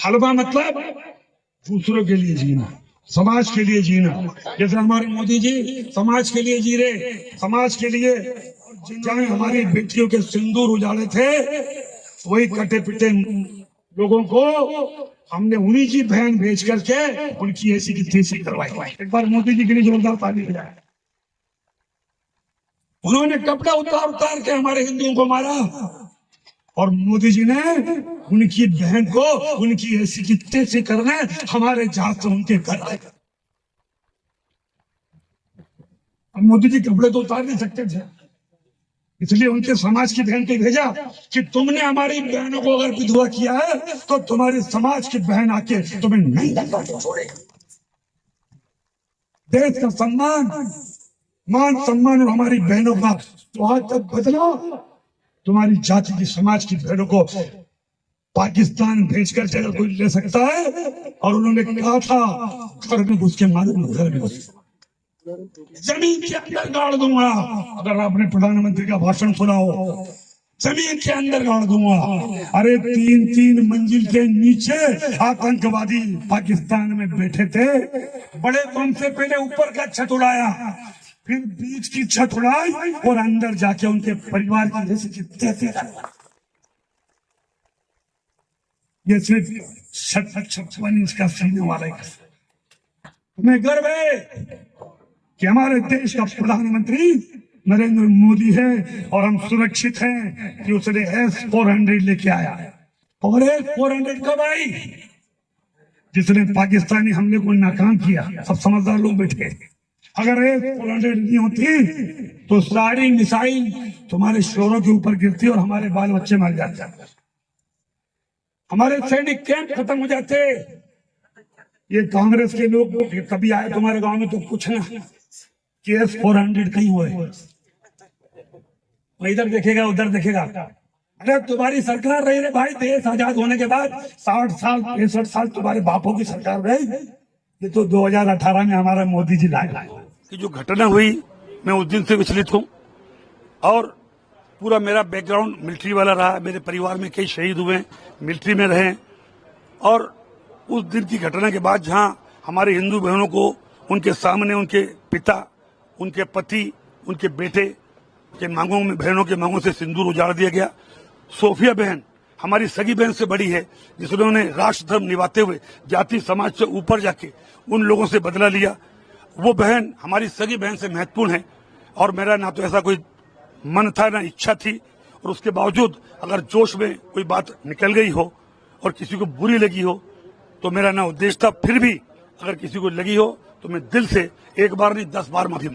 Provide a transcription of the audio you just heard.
हलवा मतलब दूसरों के लिए जीना, समाज के लिए जीना। जैसे हमारे मोदी जी समाज के लिए जी रहे, समाज के लिए। जिन्होंने हमारी बेटियों के सिंदूर उजाड़े थे, वही कटे पिटे लोगों को हमने उन्हीं की बहन भेज करके उनकी ऐसी की तैसी करवाई। एक बार मोदी जी के लिए जोरदार ताली बजाए। उन्होंने कपड़ा उतार उतार के हमारे हिंदुओं को मारा, और मोदी जी ने उनकी बहन को उनकी ऐसी की तैसी करने हमारे जहाज से उनके घर आए। अब मोदी जी कपड़े तो उतार नहीं सकते थे, इसलिए उनके समाज की बहन को भेजा कि तुमने हमारी बहनों को अगर विधवा किया है तो तुम्हारे समाज की बहन आके तुम्हें नहीं लगा छोड़ेगा। देश का सम्मान, मान सम्मान और हमारी बहनों का तो आज तक बदला। तुम्हारी जाति की समाज की बहनों को पाकिस्तान भेजकर अगर कोई ले सकता है, और उन्होंने कहा था घर में घुस के मालूम, घर में घुस जमीन के अंदर गाड़ दूंगा। अगर आपने प्रधानमंत्री का भाषण सुना हो, जमीन के अंदर गाड़ दूंगा। अरे 3-3 मंजिल के नीचे आतंकवादी पाकिस्तान में बैठे थे। बड़े बम से पहले ऊपर का छत उड़ाया, फिर बीच की छत उड़ाई और अंदर जाके उनके परिवार की जैसे ये सिर्फ 56 इंच का सीने वाला है। हमें गर्व है कि हमारे देश का प्रधानमंत्री नरेंद्र मोदी है, और हम सुरक्षित हैं कि उसने S-400 लेके आया। और S-400 कब आई? जिसने पाकिस्तानी हमले को नाकाम किया। सब समझदार लोग बैठे। अगर S-400 नहीं होती तो सारी मिसाइल तुम्हारे शोरों के ऊपर गिरती और हमारे बाल बच्चे मर जाते, हमारे सैनिक कैंप खत्म हो जाते। ये कांग्रेस के लोग कभी आए तुम्हारे गांव में तो पूछना कि S-400 कहीं हुए, इधर देखेगा उधर देखेगा। अरे तुम्हारी सरकार रही रे भाई, देश आजाद होने के बाद 60 साल 65 साल तुम्हारे बापों की सरकार रही। ये तो 2018 में हमारा मोदी जी लाए। कि जो घटना हुई, मैं उस दिन से विचलित हूँ, और पूरा मेरा बैकग्राउंड मिलिट्री वाला रहा। मेरे परिवार में कई शहीद हुए, मिलिट्री में रहे, और उस दिन की घटना के बाद जहां हमारे हिंदू बहनों को उनके सामने उनके पिता, उनके पति, उनके बेटे के मांगों में, बहनों के मांगों से सिंदूर उजाड़ दिया गया। सोफिया बहन हमारी सगी बहन से बड़ी है, जिन्होंने राष्ट्र धर्म निभाते हुए जाति समाज से ऊपर जाके उन लोगों से बदला लिया। वो बहन हमारी सगी बहन से महत्वपूर्ण है, और मेरा ना तो ऐसा कोई मन था ना इच्छा थी। और उसके बावजूद अगर जोश में कोई बात निकल गई हो और किसी को बुरी लगी हो तो मेरा ना उद्देश्य था। फिर भी अगर किसी को लगी हो तो मैं दिल से एक बार नहीं 10 बार माफी मांगूंगा।